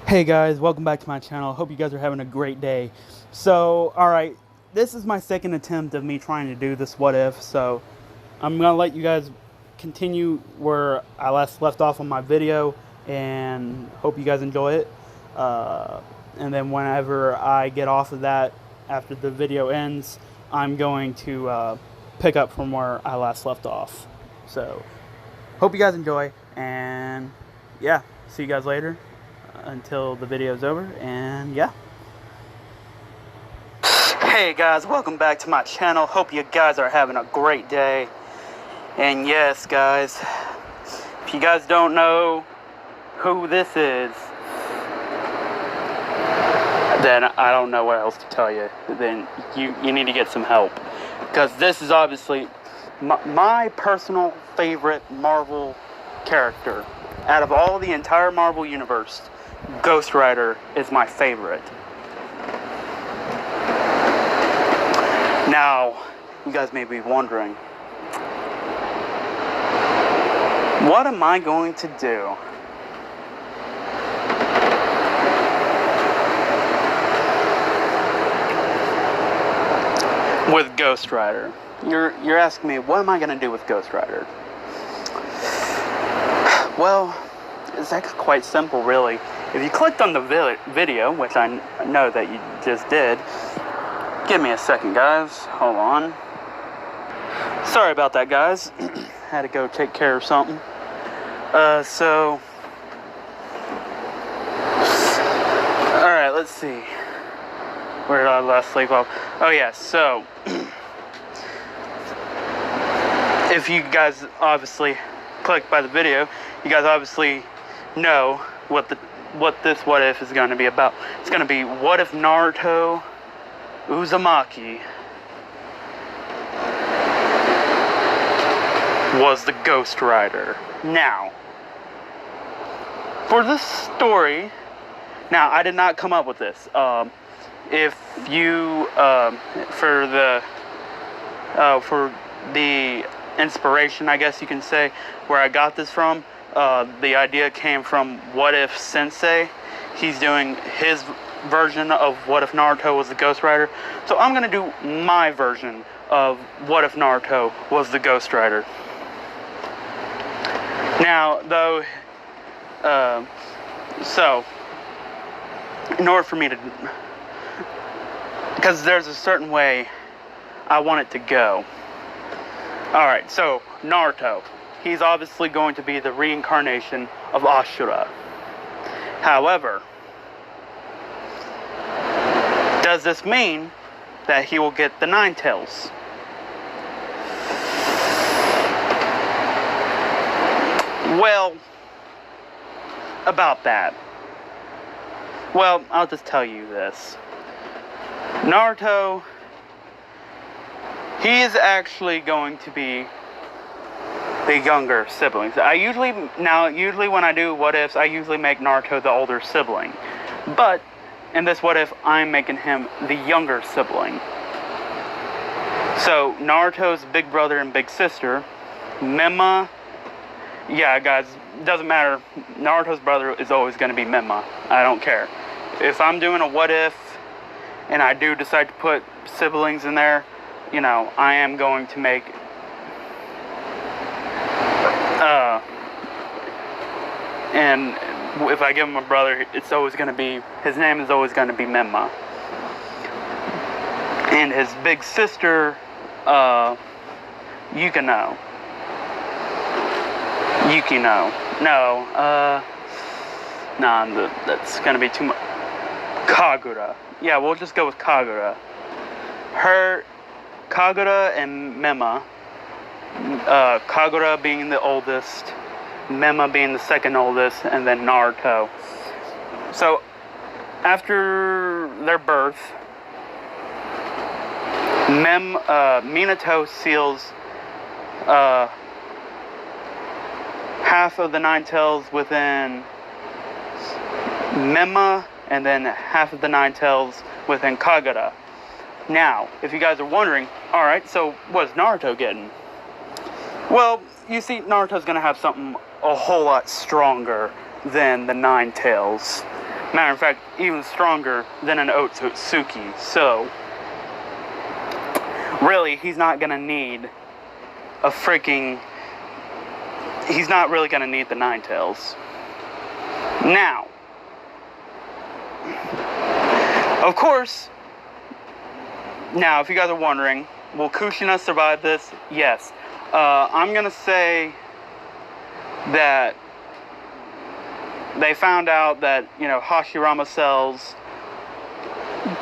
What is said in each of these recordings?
Hey guys, welcome back to my channel. Hope you guys are having a great day. So, alright, this is my second attempt of me trying to do this what if, so I'm going to let you guys continue where I last left off on my video, and hope you guys enjoy it. And then whenever I get off of that, after the video ends, I'm going to pick up from where I last left off. So, hope you guys enjoy, and yeah, see you guys later. Until the video's over, and yeah. Hey guys, welcome back to my channel. Hope you guys are having a great day. And yes guys, if you guys don't know who this is, then I don't know what else to tell you. Then you need to get some help, because this is obviously my personal favorite Marvel character. Out of all the entire Marvel universe, Ghost Rider is my favorite. Now, you guys may be wondering, what am I going to do? With Ghost Rider. You're asking me, what am I going to do with Ghost Rider? Well, it's actually quite simple, really. If you clicked on the video, which I know that you just did, give me a second, guys. Hold on. Sorry about that, guys. Had to go take care of something. So... Alright, let's see. Where did I last leave off? Oh, yeah, so... if you guys obviously clicked by the video, you guys obviously know what this what if is going to be about. It's going to be, what if Naruto Uzumaki was the Ghost Rider? Now, for this story, now I did not come up with this. If you for the inspiration, I guess you can say, where I got this from, the idea came from What If Sensei. He's doing his version of What If Naruto was the Ghost Rider. So I'm going to do my version of What If Naruto was the Ghost Rider. Now, though, so, in order for me to, because there's a certain way I want it to go. Alright, so, Naruto. He's obviously going to be the reincarnation of Ashura. However, does this mean that he will get the Nine Tails? Well, about that. Well, I'll just tell you this. Naruto, he is actually going to be the younger siblings. Usually when I do what ifs, I usually make Naruto the older sibling. But in this what if, I'm making him the younger sibling. So Naruto's big brother and big sister, Mema. Yeah, guys, doesn't matter. Naruto's brother is always going to be Mema. I don't care. If I'm doing a what if and I do decide to put siblings in there, you know, I am going to make and if I give him a brother, it's always going to be, his name is always going to be Mema. And his big sister, Yukino. That's going to be too much. Kagura. Yeah, we'll just go with Kagura. Kagura and Mema. Kagura being the oldest, Mema being the second oldest, and then Naruto. So, after their birth, Minato seals half of the Nine Tails within Mema, and then half of the Nine Tails within Kagura. Now, if you guys are wondering, alright, so what's Naruto getting? Well, you see, Naruto's going to have something a whole lot stronger than the Nine Tails. Matter of fact, even stronger than an Otsutsuki. So, really, he's not gonna need a freaking... He's not really gonna need the Nine Tails. Now, of course, now, if you guys are wondering, will Kushina survive this? Yes. I'm gonna say that they found out that, Hashirama cells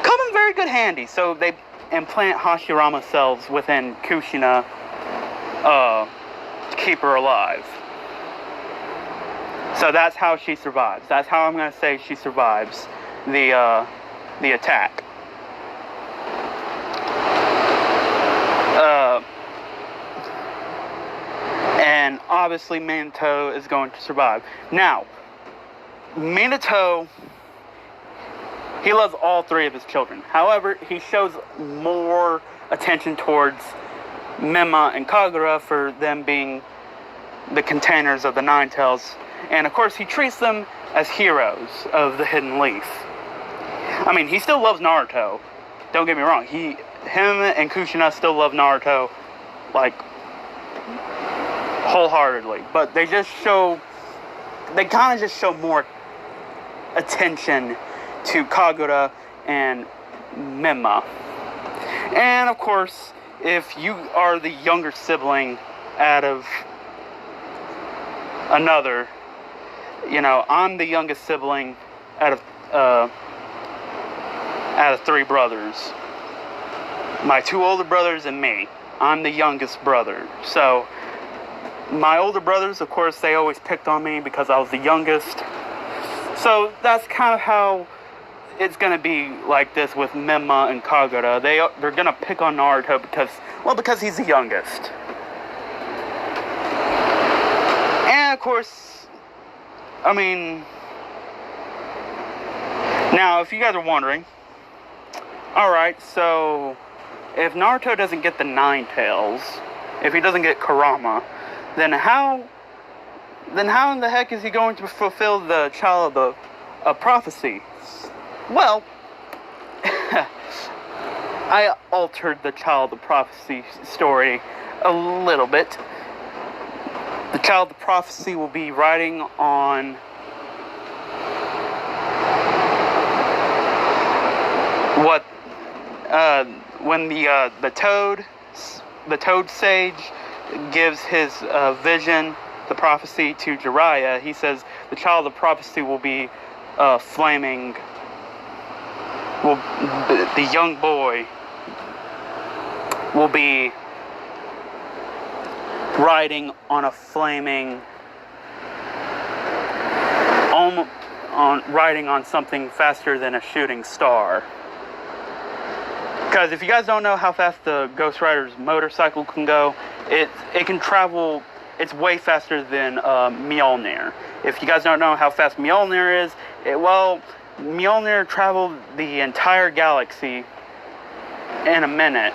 come in very good handy. So they implant Hashirama cells within Kushina to keep her alive. So that's how she survives. That's how I'm going to say she survives the attack. And obviously Minato is going to survive. Now, Minato, he loves all three of his children. However, he shows more attention towards Mema and Kagura for them being the containers of the Nine Tails. And of course, he treats them as heroes of the Hidden Leaf. I mean, he still loves Naruto. Don't get me wrong. Him and Kushina still love Naruto, like, wholeheartedly. But they kind of just show more attention to Kagura and Mema. And of course, if you are the younger sibling out of another, I'm the youngest sibling out of three brothers. My two older brothers and me. I'm the youngest brother. So, my older brothers, of course, they always picked on me because I was the youngest. So, that's kind of how it's going to be like this with Mema and Kagura. They're going to pick on Naruto because he's the youngest. And, of course, I mean, now, if you guys are wondering, alright, so if Naruto doesn't get the Nine Tails, if he doesn't get Kurama, then how in the heck is he going to fulfill the Child of Prophecy? Well, I altered the Child of Prophecy story a little bit. The Child of Prophecy will be riding on when the Toad Sage gives his vision, the prophecy, to Jiraiya, he says the Child of Prophecy will be flaming. Well, the young boy will be riding on a flaming, riding on something faster than a shooting star. Because if you guys don't know how fast the Ghost Rider's motorcycle can go, it can travel, it's way faster than Mjolnir. If you guys don't know how fast Mjolnir is, Mjolnir traveled the entire galaxy in a minute.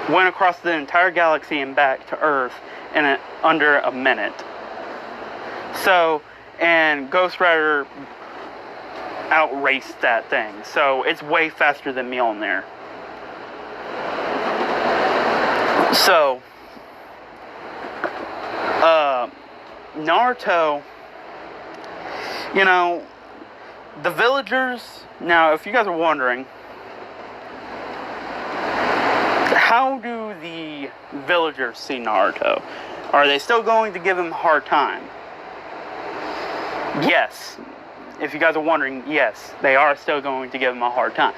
Went across the entire galaxy and back to Earth in under a minute. So, and Ghost Rider outraced that thing. So, it's way faster than Mjolnir. So, Naruto, the villagers, now, if you guys are wondering, how do the villagers see Naruto? Are they still going to give him a hard time? Yes. If you guys are wondering, yes, they are still going to give him a hard time.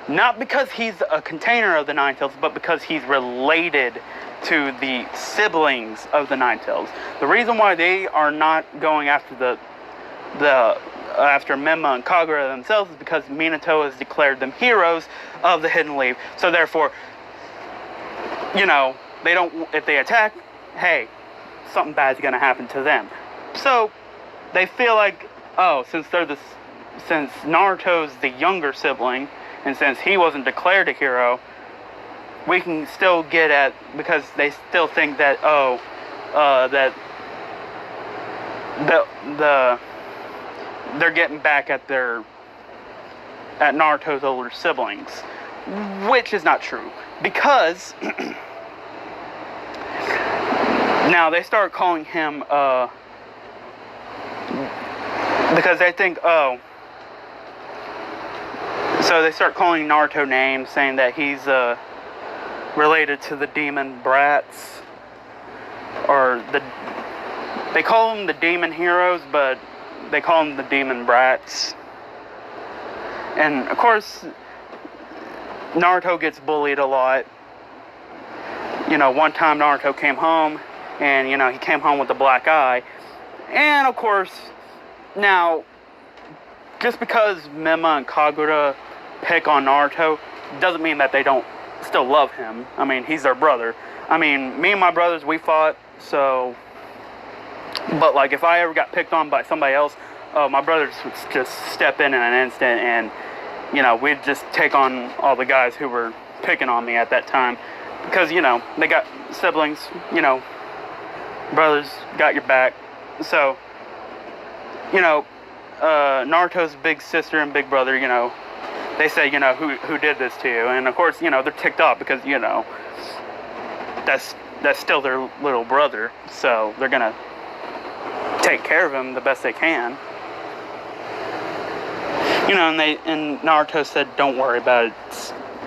Not because he's a container of the Nine Tails, but because he's related to the siblings of the Nine Tails. The reason why they are not going after after Mema and Kagura themselves is because Minato has declared them heroes of the Hidden Leaf. So therefore, they don't, if they attack, hey, something bad's gonna happen to them. So they feel like, oh, since Naruto's the younger sibling, and since he wasn't declared a hero, we can still get at, because they still think that, they're getting back at Naruto's older siblings, which is not true, because now they start calling him because they think, oh, so they start calling Naruto names, saying that he's related to the demon brats, or they call them the demon heroes, but they call them the demon brats. And of course, Naruto gets bullied a lot. One time Naruto came home, and he came home with a black eye. And of course, now, just because Mema and Kagura pick on Naruto doesn't mean that they don't still love him. I mean, he's their brother. I mean, me and my brothers, we fought, so... But, like, if I ever got picked on by somebody else, my brothers would just step in an instant, and, we'd just take on all the guys who were picking on me at that time. Because, they got siblings, brothers got your back. So, Naruto's big sister and big brother, they say, who did this to you? And, of course, they're ticked off because, that's still their little brother. So, they're going to take care of him the best they can. And Naruto said, don't worry about it.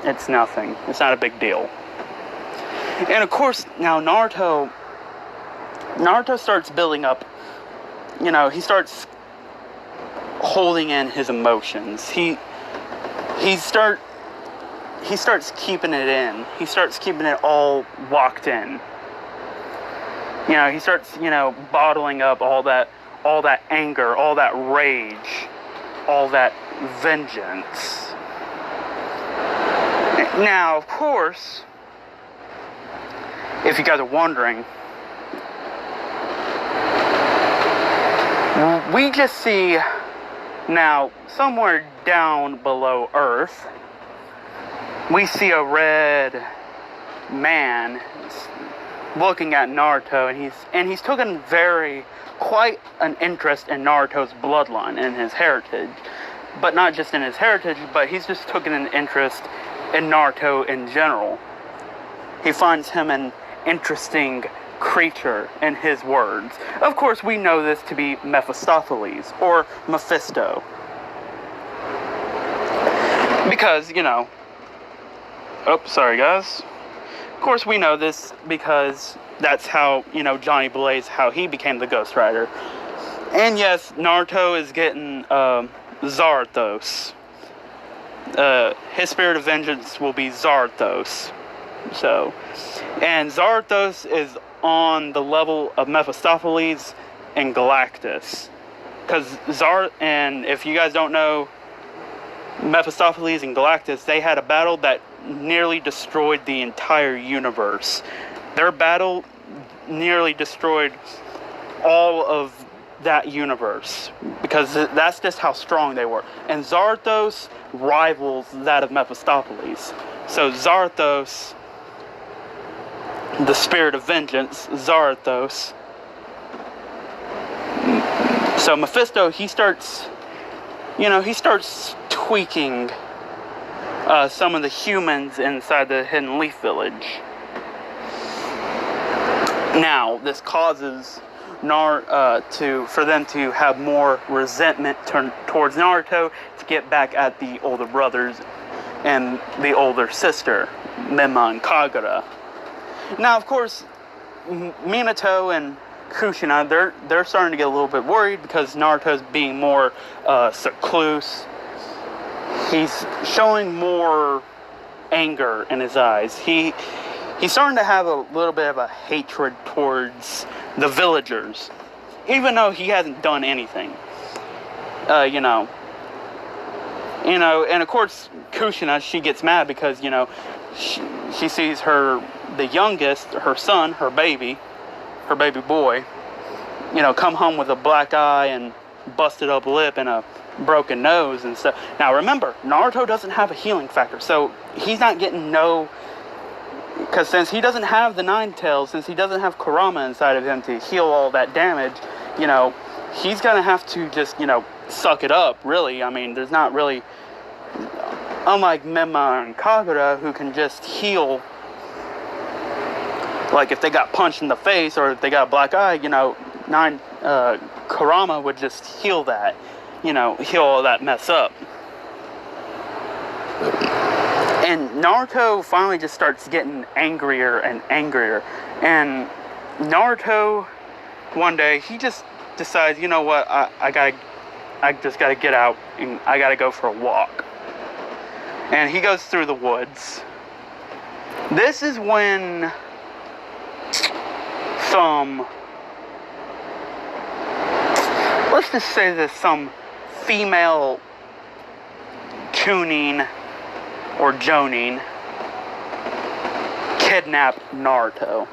It's nothing. It's not a big deal. And of course, now Naruto starts building up, he starts holding in his emotions. He starts keeping it in. He starts keeping it all locked in. He starts, bottling up all that anger, all that rage, all that vengeance. Now, of course, if you guys are wondering, we just see now somewhere down below Earth, we see a red man looking at Naruto, and he's taken quite an interest in Naruto's bloodline and his heritage. But not just in his heritage, but he's just taken an interest in Naruto in general. He finds him an interesting creature, in his words. Of course, we know this to be Mephistopheles, or Mephisto. Because, oh, sorry guys. Of course, we know this because that's how, Johnny Blaze, how he became the Ghost Rider. And yes, Naruto is getting Zarthos. His spirit of vengeance will be Zarthos. So, and Zarthos is on the level of Mephistopheles and Galactus. Because and if you guys don't know, Mephistopheles and Galactus, they had a battle that nearly destroyed the entire universe. Their battle nearly destroyed all of that universe, because that's just how strong they were. And Zarthos rivals that of Mephistopheles. So Zarthos, the spirit of vengeance, Zarthos. So Mephisto, he starts tweaking some of the humans inside the Hidden Leaf Village. Now, this causes for them to have more resentment towards Naruto, to get back at the older brothers and the older sister, Mema and Kagura. Now, of course, Minato and Kushina, they're starting to get a little bit worried because Naruto's being more secluse. He's showing more anger in his eyes. He's starting to have a little bit of a hatred towards the villagers, even though he hasn't done anything. And of course, Kushina, she gets mad because, she sees the youngest, her son, her baby boy, come home with a black eye and busted up lip and a broken nose and stuff. Now remember, Naruto doesn't have a healing factor, so he's not getting because since he doesn't have the Nine Tails, since he doesn't have Kurama inside of him to heal all that damage, he's going to have to just, suck it up, really. I mean, there's not really, unlike Mema and Kagura, who can just heal, like if they got punched in the face or if they got a black eye, Kurama would just heal that, heal all that mess up. And Naruto finally just starts getting angrier and angrier. And Naruto, one day, he just decides, you know what, I just gotta get out and I gotta go for a walk. And he goes through the woods. This is when let's just say there's some female tuning or jonin kidnapped Naruto.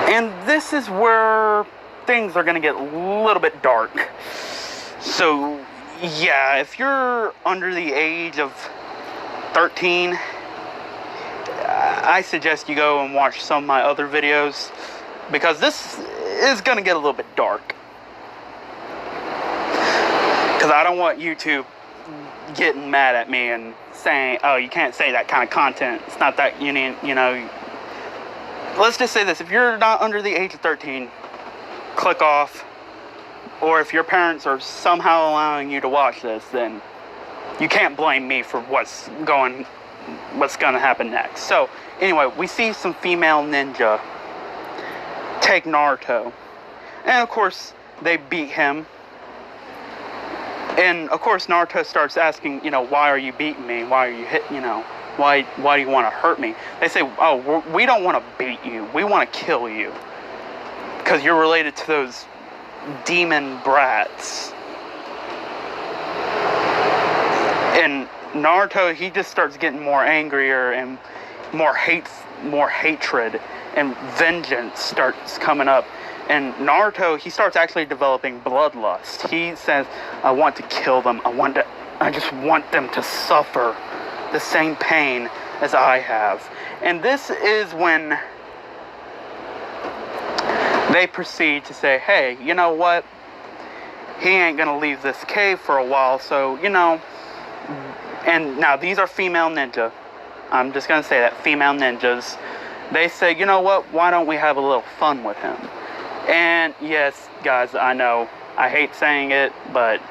And this is where things are going to get a little bit dark. So, yeah, if you're under the age of 13, I suggest you go and watch some of my other videos, because this is going to get a little bit dark. Because I don't want YouTube getting mad at me and saying, oh, you can't say that kind of content. It's not that, let's just say this. If you're not under the age of 13, click off. Or if your parents are somehow allowing you to watch this, then you can't blame me for what's going to happen next. So, anyway, we see some female ninja take Naruto. And, of course, they beat him. And, of course, Naruto starts asking, why are you beating me? Why are you why do you want to hurt me? They say, oh, we don't want to beat you. We want to kill you. Because you're related to those demon brats. And Naruto, he just starts getting more angrier and more hatred and vengeance starts coming up. And Naruto, he starts actually developing bloodlust. He says, I want to kill them. I just want them to suffer the same pain as I have. And this is when they proceed to say, hey, you know what? He ain't gonna leave this cave for a while, so, and now these are female ninja. I'm just gonna say that, female ninjas. They say, you know what? Why don't we have a little fun with him? And yes, guys, I know, I hate saying it, but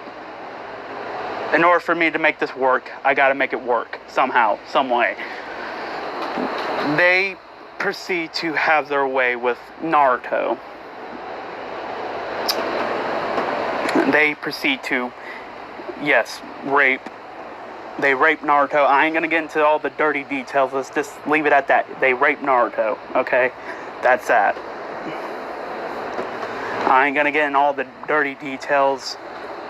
in order for me to make this work, I gotta make it work somehow, some way. They proceed to have their way with Naruto. They proceed to, yes, rape. They rape Naruto. I ain't gonna get into all the dirty details. Let's just leave it at that. They rape Naruto, okay? That's that. I ain't gonna get in all the dirty details,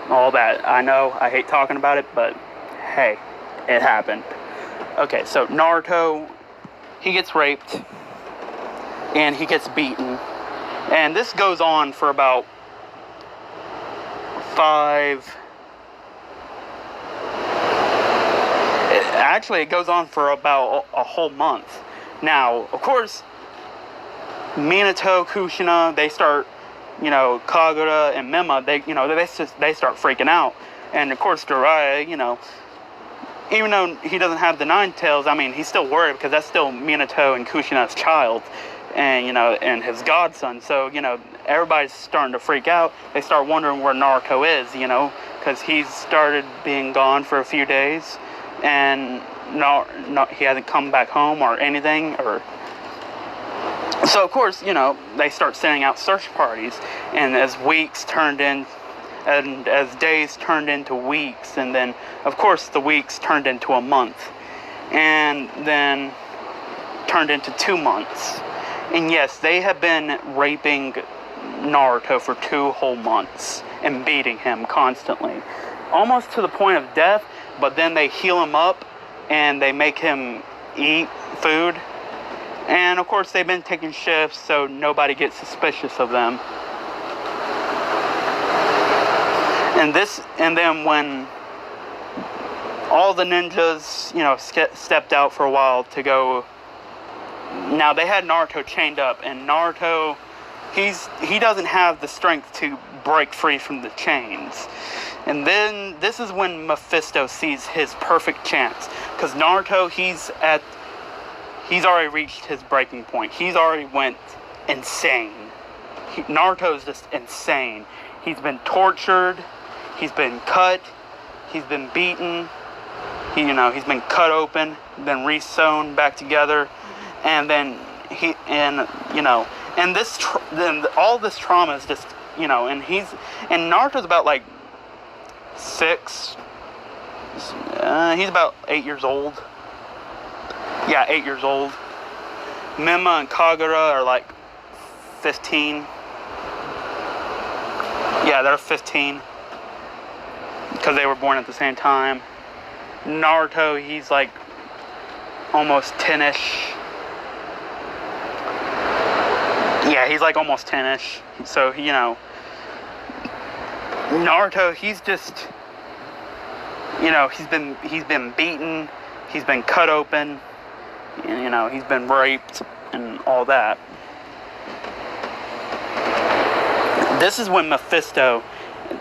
all that. I know, I hate talking about it, but hey, it happened. Okay, so Naruto, he gets raped, and he gets beaten. And this goes on for about 5... Actually, it goes on for about a whole month. Now, of course, Minato, Kushina, they start, Kagura and Mema, they start freaking out. And of course, Jiraiya, even though he doesn't have the 9 tails, I mean, he's still worried because that's still Minato and Kushina's child. And, and his godson. So, everybody's starting to freak out. They start wondering where Naruto is, because he's started being gone for a few days. And he hasn't come back home or anything. So, of course, they start sending out search parties. And as days turned into weeks, and then, of course, the weeks turned into a month. And then turned into 2 months. And yes, they have been raping Naruto for 2 whole months and beating him constantly. Almost to the point of death, but then they heal him up and they make him eat food. And of course, they've been taking shifts so nobody gets suspicious of them. And then when all the ninjas, stepped out for a while to go. Now, they had Naruto chained up, and Naruto, he doesn't have the strength to break free from the chains. And then this is when Mephisto sees his perfect chance, because Naruto, he's already reached his breaking point. He's already went insane. Naruto is just insane. He's been tortured, he's been cut, he's been beaten, he's been cut open, then re-sewn back together, and then then all this trauma is just, and Naruto's about like 6. He's about 8 years old. Yeah, 8 years old. Mima and Kagura are like 15. Yeah, they're 15. Because they were born at the same time. Naruto, he's like almost 10-ish. Yeah, he's like almost 10-ish. So, Naruto, he's just, he's been beaten, he's been cut open, and, he's been raped and all that. This is when Mephisto,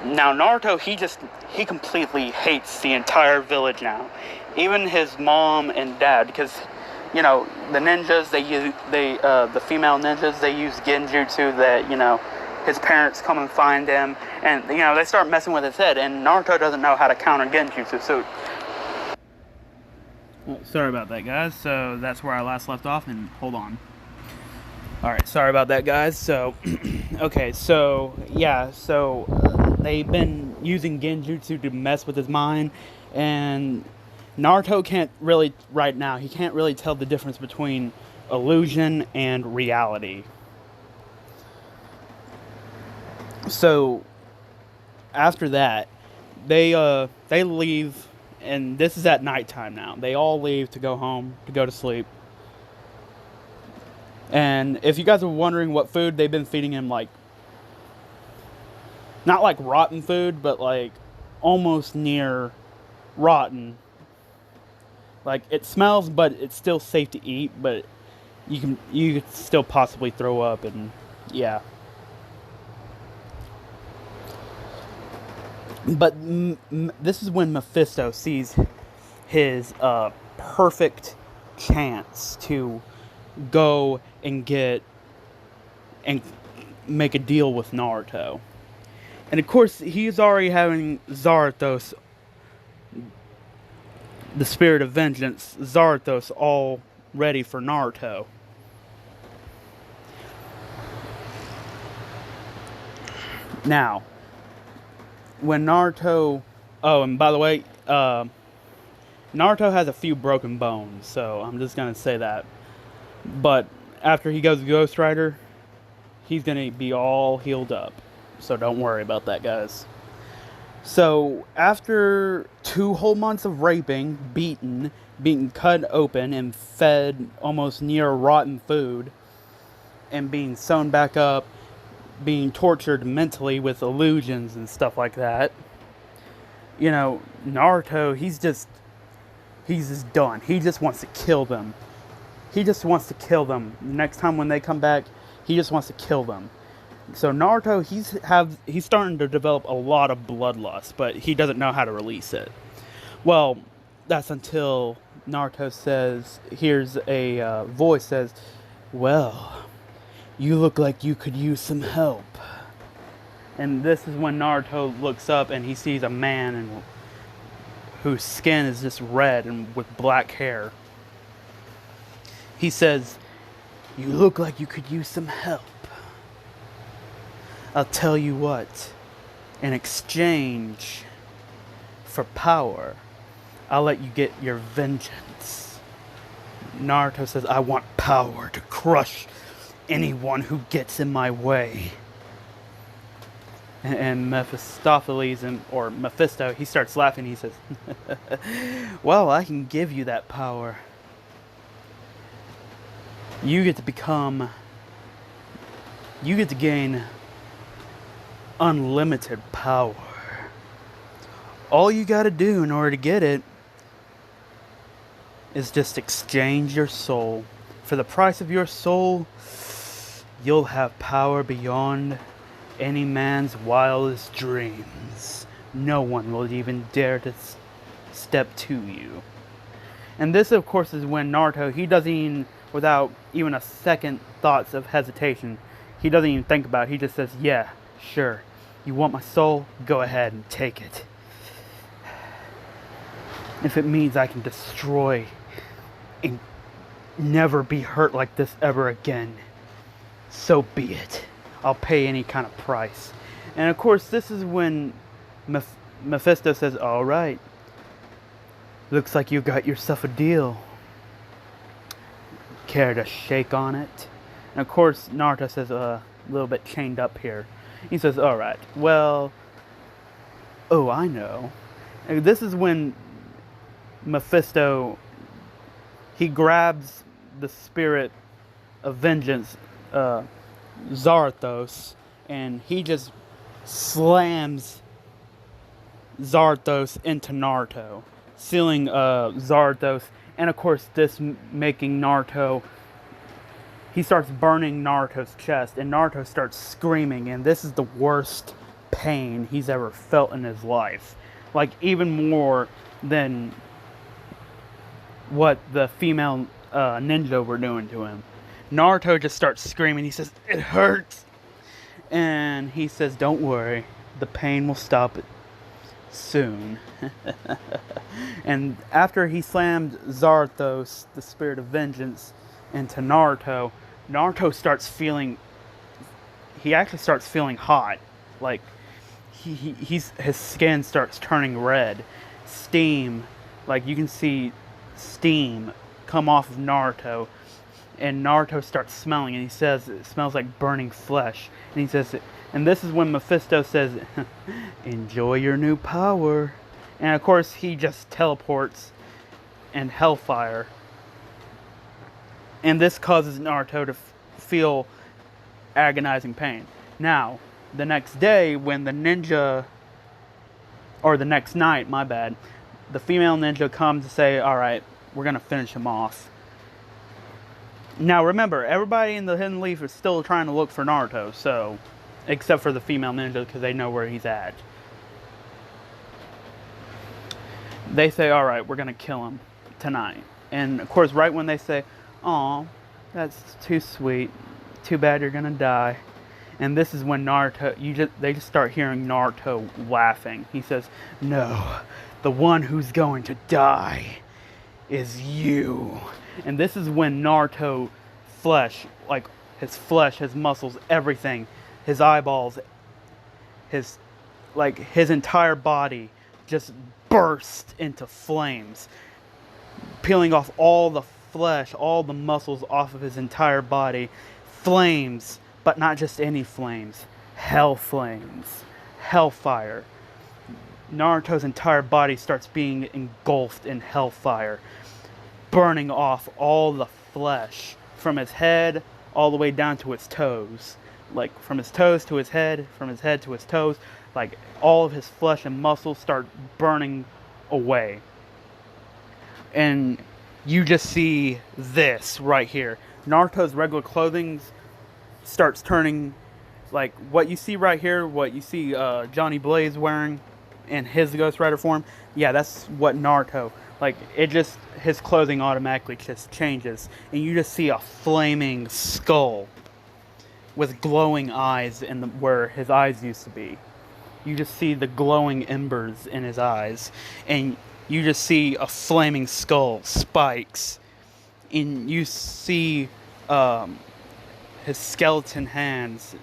now Naruto, he completely hates the entire village now. Even his mom and dad, because, the ninjas, the female ninjas, they use genjutsu that, his parents come and find him, and, they start messing with his head, and Naruto doesn't know how to counter genjutsu, so... Well, sorry about that, guys. So, that's where I last left off, and hold on. Alright, sorry about that, guys. So, okay, so, yeah, so, they've been using genjutsu to mess with his mind, and Naruto can't really, right now, he can't really tell the difference between illusion and reality. So, after that, they leave, and this is at nighttime now. They all leave to go home, to go to sleep. And if you guys are wondering what food they've been feeding him, like, not like rotten food, but like almost near rotten. Like, it smells, but it's still safe to eat, but you could still possibly throw up, and yeah. But this is when Mephisto sees his perfect chance to go and make a deal with Naruto. And of course, he's already having Zarathos, the spirit of vengeance, Zarathos, all ready for Naruto. Now, when Naruto... Oh, and by the way, Naruto has a few broken bones, so I'm just going to say that. But after he goes to Ghost Rider, he's going to be all healed up. So don't worry about that, guys. So, after 2 whole months of raping, being cut open, and fed almost near rotten food, and being sewn back up, being tortured mentally with illusions and stuff like that, Naruto, he's just done. He just wants to kill them. The next time when they come back, he just wants to kill them. So Naruto, he's starting to develop a lot of bloodlust, but he doesn't know how to release it. Well, that's until Naruto hears a voice says, "Well, you look like you could use some help." And this is when Naruto looks up and he sees a man whose skin is just red and with black hair. He says, "You look like you could use some help. I'll tell you what, in exchange for power, I'll let you get your vengeance." Naruto says, "I want power to crush anyone who gets in my way." And Mephisto, he starts laughing. He says, "Well, I can give you that power. You get to gain unlimited power. All you gotta do in order to get it is just exchange your soul. For the price of your soul, You'll have power beyond any man's wildest dreams. No one will even dare to step to you. And this, of course, is when Naruto, he doesn't even, without even a second thoughts of hesitation, he doesn't even think about it. He just says, yeah, sure. You want my soul? Go ahead and take it. If it means I can destroy and never be hurt like this ever again, so be it. I'll pay any kind of price. And of course, this is when Mephisto says, all right, looks like you got yourself a deal. Care to shake on it? And of course, Naruto says, a little bit chained up here. He says, all right, well, oh, I know. And this is when Mephisto, he grabs the spirit of vengeance, Zarathos, and he just slams Zarathos into Naruto, sealing Zarathos, and of course this making Naruto, he starts burning Naruto's chest, and Naruto starts screaming, and this is the worst pain he's ever felt in his life. Like, even more than what the female ninja were doing to him. Naruto just starts screaming. He says, it hurts. And he says, don't worry. The pain will stop it soon. And after he slammed Zarathos, the spirit of vengeance, into Naruto, Naruto starts feeling, he actually starts feeling hot. Like, his skin starts turning red. Steam, like you can see steam come off of Naruto, and Naruto starts smelling, and he says it smells like burning flesh, and he says, and this is when Mephisto says, enjoy your new power. And of course he just teleports and hellfire, and this causes Naruto to feel agonizing pain. Now, the next day, when the ninja, or the next night, my bad, the female ninja comes to say, alright, we're gonna finish him off. Now remember, everybody in the Hidden Leaf is still trying to look for Naruto, so, except for the female ninja, because they know where he's at. They say, alright, we're gonna kill him tonight. And of course, right when they say, aw, that's too sweet, too bad you're gonna die. And this is when Naruto, they just start hearing Naruto laughing. He says, no, the one who's going to die is you. And this is when Naruto flesh, like his flesh, his muscles, everything, his eyeballs, his entire body just burst into flames, peeling off all the flesh, all the muscles off of his entire body. Flames, but not just any flames. Hell flames. Hellfire. Naruto's entire body starts being engulfed in hellfire, burning off all the flesh from his head all the way down to his toes. Like, from his toes to his head, from his head to his toes. Like, all of his flesh and muscles start burning away. And you just see this right here. Naruto's regular clothing starts turning, like what you see right here, what you see Johnny Blaze wearing in his Ghost Rider form. Yeah, that's what Naruto, like, it just, his clothing automatically just changes, and you just see a flaming skull with glowing eyes where his eyes used to be. You just see the glowing embers in his eyes, and you just see a flaming skull, spikes, and you see his skeleton hands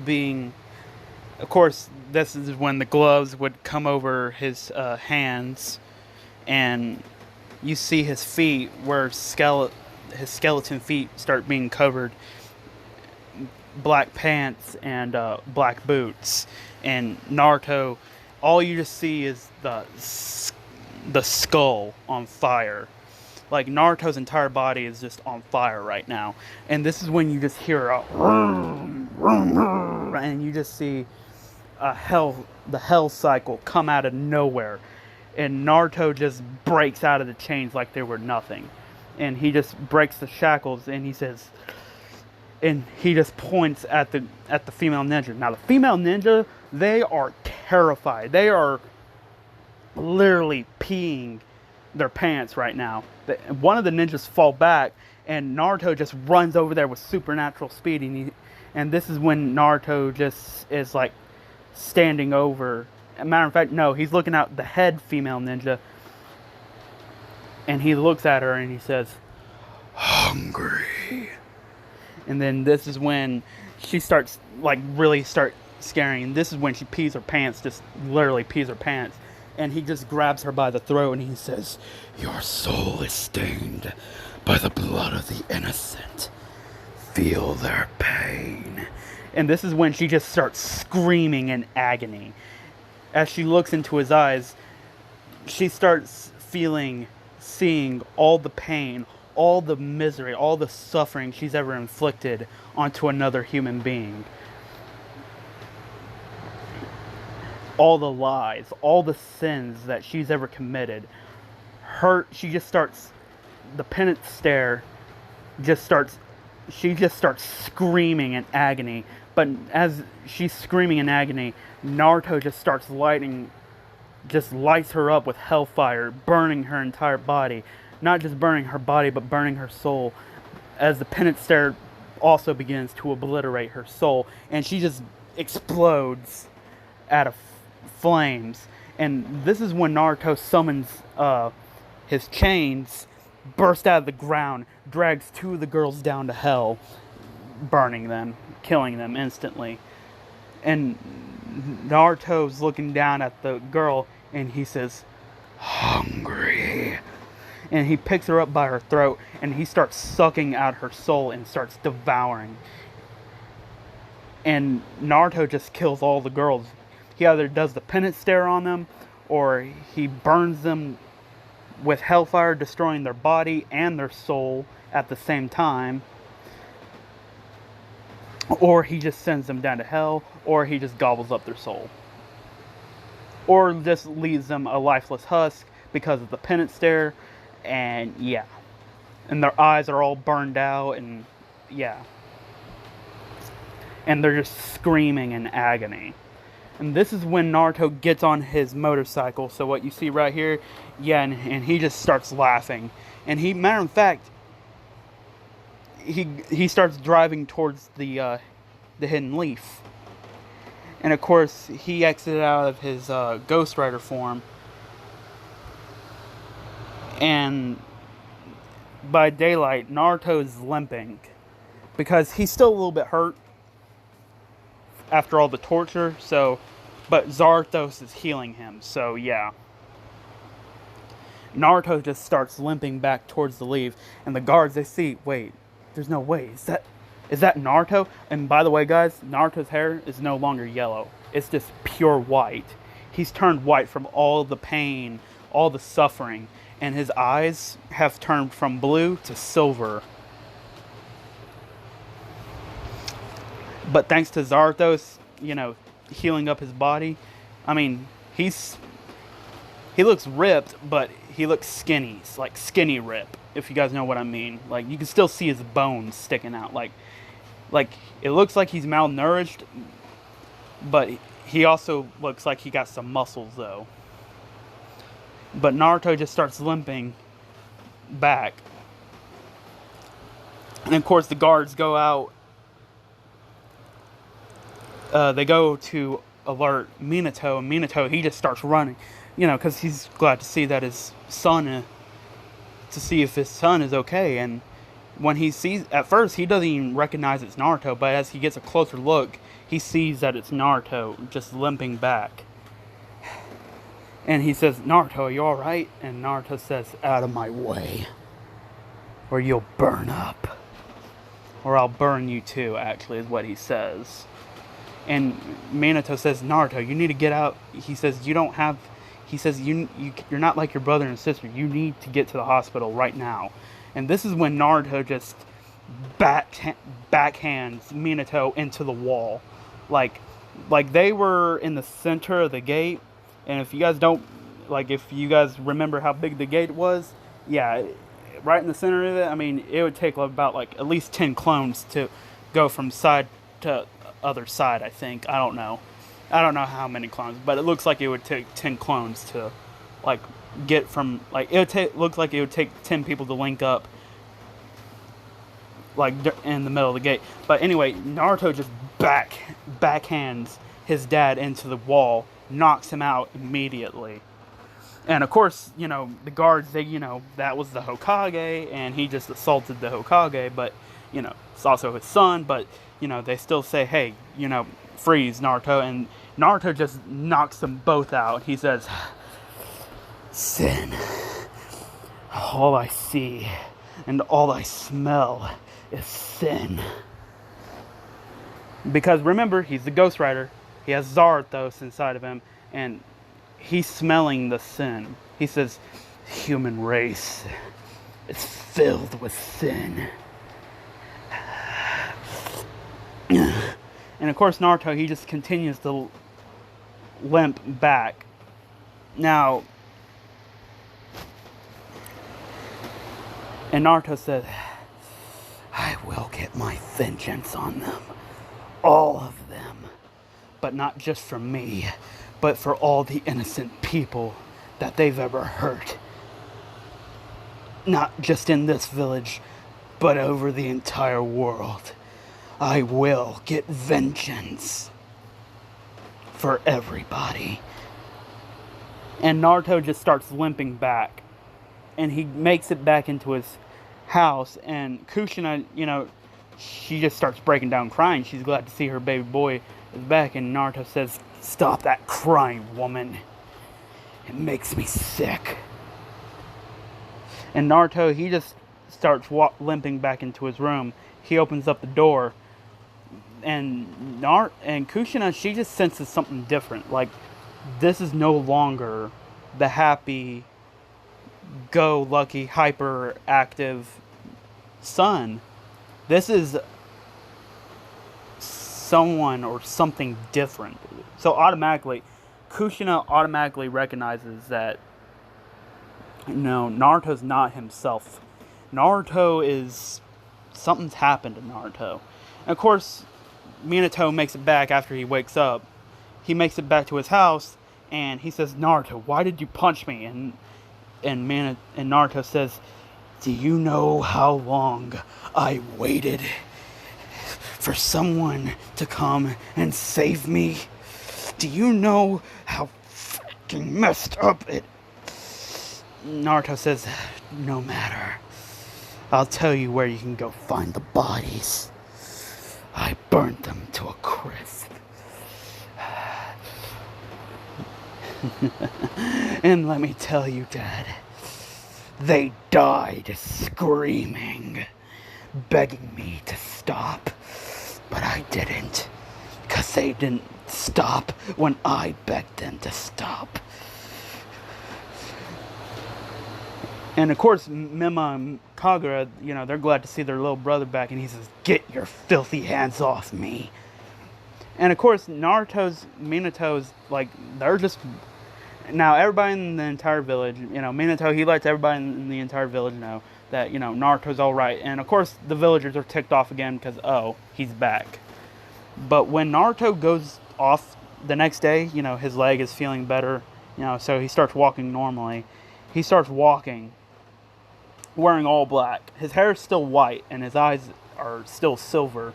being, of course, this is when the gloves would come over his hands, and you see his feet, where his skeleton feet start being covered, black pants and black boots. And Naruto, all you just see is the skull on fire. Like, Naruto's entire body is just on fire right now. And this is when you just hear a and you just see the hell cycle come out of nowhere. And Naruto just breaks out of the chains like they were nothing. And he just breaks the shackles, and he says, and he just points at the female ninja. Now the female ninja, they are terrified. They are literally peeing their pants right now. One of the ninjas fall back, and Naruto just runs over there with supernatural speed, and this is when Naruto just is like standing over. As a matter of fact, no, he's looking at the head female ninja, and he looks at her and he says, "Hungry." And then this is when she starts, like, really start scaring. And this is when she pees her pants, just literally pees her pants. And he just grabs her by the throat and he says, "Your soul is stained by the blood of the innocent. Feel their pain." And this is when she just starts screaming in agony. As she looks into his eyes, she starts seeing all the pain, all the misery, all the suffering she's ever inflicted onto another human being. All the lies, all the sins that she's ever committed. She just starts, the penance stare she just starts screaming in agony. But as she's screaming in agony, Naruto just lights her up with hellfire, burning her entire body. Not just burning her body, but burning her soul. As the penance stare also begins to obliterate her soul. And she just explodes out of flames. And this is when Naruto summons his chains, bursts out of the ground, drags two of the girls down to hell, burning them, killing them instantly. And Naruto's looking down at the girl and he says, "Hungry." And he picks her up by her throat and he starts sucking out her soul and starts devouring. And Naruto just kills all the girls. He either does the penance stare on them, or he burns them with hellfire, destroying their body and their soul at the same time. Or he just sends them down to hell, or he just gobbles up their soul. Or just leaves them a lifeless husk because of the penance stare. And yeah. And their eyes are all burned out, and yeah. And they're just screaming in agony. And this is when Naruto gets on his motorcycle. So what you see right here, yeah, and he just starts laughing. And matter of fact, he starts driving towards the Hidden Leaf. And of course, he exited out of his Ghost Rider form. And by daylight, Naruto is limping because he's still a little bit hurt after all the torture. But Zarthos is healing him. So yeah, Naruto just starts limping back towards the leaf, and the guards, they see, wait, there's no way. Is that Naruto? And by the way, guys, Naruto's hair is no longer yellow. It's just pure white. He's turned white from all the pain, all the suffering. And his eyes have turned from blue to silver. But thanks to Zarthos, healing up his body. I mean, he looks ripped, but he looks skinny. It's like skinny rip, if you guys know what I mean. Like, you can still see his bones sticking out. Like it looks like he's malnourished, but he also looks like he got some muscles, though. But Naruto just starts limping back. And of course the guards go out. They go to alert Minato. And Minato, he just starts running. Because he's glad to see that his son... to see if his son is okay. And when he sees... At first, he doesn't even recognize it's Naruto. But as he gets a closer look, he sees that it's Naruto just limping back. And he says, "Naruto, are you alright?" And Naruto says, "Out of my way, or you'll burn up. Or I'll burn you too," actually, is what he says. And Minato says, "Naruto, you need to get out." He says, you're not like your brother and sister. You need to get to the hospital right now. And this is when Naruto just backhands Minato into the wall. Like they were in the center of the gate. And if you guys remember how big the gate was, yeah, right in the center of it, I mean, it would take about at least 10 clones to go from side to other side, I think. I don't know. I don't know how many clones, but it looks like it would take 10 clones to, like, get from, like, looks like it would take 10 people to link up, like, in the middle of the gate. But anyway, Naruto just backhands his dad into the wall, knocks him out immediately. And of course, you know, the guards, they, you know, that was the Hokage, and he just assaulted the Hokage, but, you know, it's also his son, but, you know, they still say, hey, you know, freeze, Naruto, and Naruto just knocks them both out. He says, sin, all I see and all I smell is sin. Because remember, he's the Ghost Rider. He has Zarathos inside of him, and he's smelling the sin. He says, human race is filled with sin. And of course, Naruto, he just continues to limp back. Now, and Naruto says, I will get my vengeance on them. All of them. But not just for me, but for all the innocent people that they've ever hurt. Not just in this village, but over the entire world. I will get vengeance for everybody. And Naruto just starts limping back. And he makes it back into his house. And Kushina, you know, she just starts breaking down crying. She's glad to see her baby boy is back. And Naruto says, stop that crying, woman. It makes me sick. And Naruto, he just starts limping back into his room. He opens up the door. And Kushina, she just senses something different. Like, this is no longer the happy, go-lucky, hyperactive son. This is someone or something different. So automatically, Kushina automatically recognizes that, you know, Naruto's not himself. Naruto is... something's happened to Naruto. And of course, Minato makes it back after he wakes up. He makes it back to his house, and he says, Naruto, why did you punch me? And Naruto says, do you know how long I waited for someone to come and save me? Do you know how fucking messed up it... Naruto says, no matter. I'll tell you where you can go find the bodies. I burnt them to a crisp. And let me tell you, Dad, they died screaming, begging me to stop. But I didn't, because they didn't stop when I begged them to stop. And of course, Mima and Kagura, you know, they're glad to see their little brother back, and he says, get your filthy hands off me. And of course, Minato's, like, they're just... Now, everybody in the entire village, you know, Minato, he lets everybody in the entire village know that, you know, Naruto's alright. And of course, the villagers are ticked off again because, oh, he's back. But when Naruto goes off the next day, you know, his leg is feeling better, you know, so he starts walking normally. He starts walking, wearing all black. His hair is still white, and his eyes are still silver.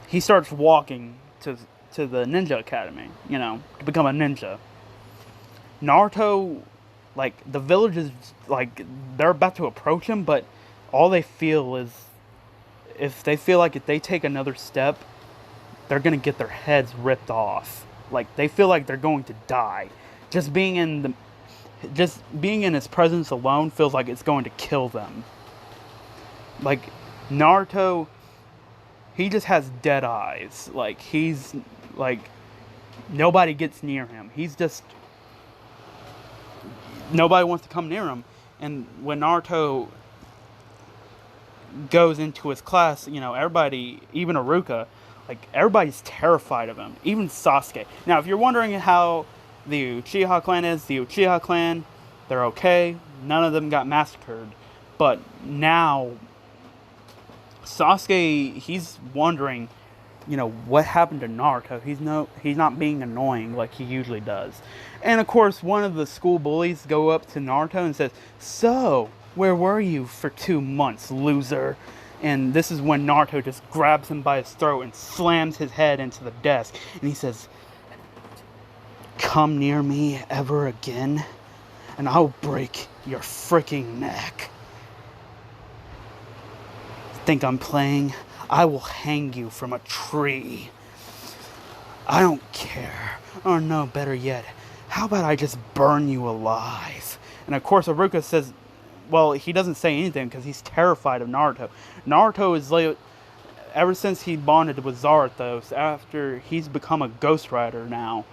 He starts walking to the ninja academy, you know, to become a ninja. Naruto, like, the villagers, like, they're about to approach him, but all they feel is, if they take another step, they're gonna get their heads ripped off. Like, they feel like they're going to die. Just being in his presence alone feels like it's going to kill them. Like, Naruto, he just has dead eyes. Like, he's, like, nobody gets near him. He's just, nobody wants to come near him. And when Naruto goes into his class, you know, everybody, even Iruka, like, everybody's terrified of him. Even Sasuke. Now, if you're wondering how the Uchiha clan is, the Uchiha clan, they're okay. None of them got massacred. But now, Sasuke, he's wondering, you know, what happened to Naruto. He's not being annoying like he usually does. And of course, one of the school bullies go up to Naruto and says, "So, where were you for 2 months, loser?" And this is when Naruto just grabs him by his throat and slams his head into the desk. And he says, "Come near me ever again, and I'll break your freaking neck. Think I'm playing? I will hang you from a tree. I don't care. Or no, better yet, how about I just burn you alive?" And of course, Aruka says, well, he doesn't say anything because he's terrified of Naruto. Naruto is like, ever since he bonded with Zarathos, after he's become a Ghost Rider now,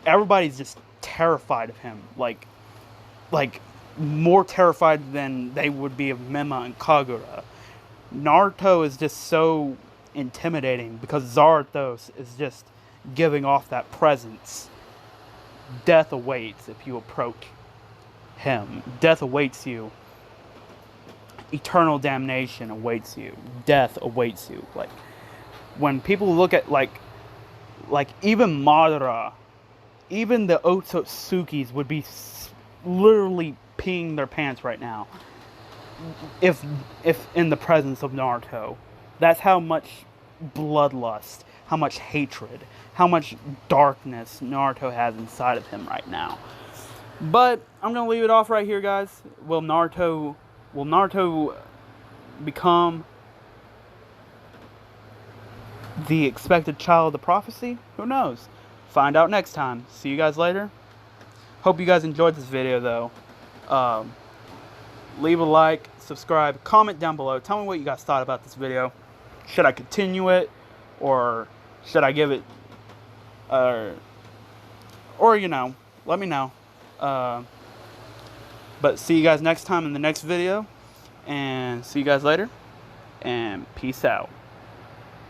everybody's just terrified of him. Like more terrified than they would be of Mema and Kagura. Naruto is just so intimidating because Zarathos is just giving off that presence. Death awaits if you approach him. Death awaits you. Eternal damnation awaits you. Death awaits you. Like, when people look at, like even Madara, even the Otsutsuki's would be literally peeing their pants right now if in the presence of Naruto. That's how much bloodlust, how much hatred, how much darkness Naruto has inside of him right now. But I'm gonna leave it off right here, guys. Will Naruto become the expected child of the prophecy? Who knows? Find out next time. See you guys later. Hope you guys enjoyed this video, though. Leave a like, subscribe, comment down below. Tell me what you guys thought about this video. Should I continue it, or should I give it, or you know, let me know. But see you guys next time in the next video, and see you guys later, and peace out.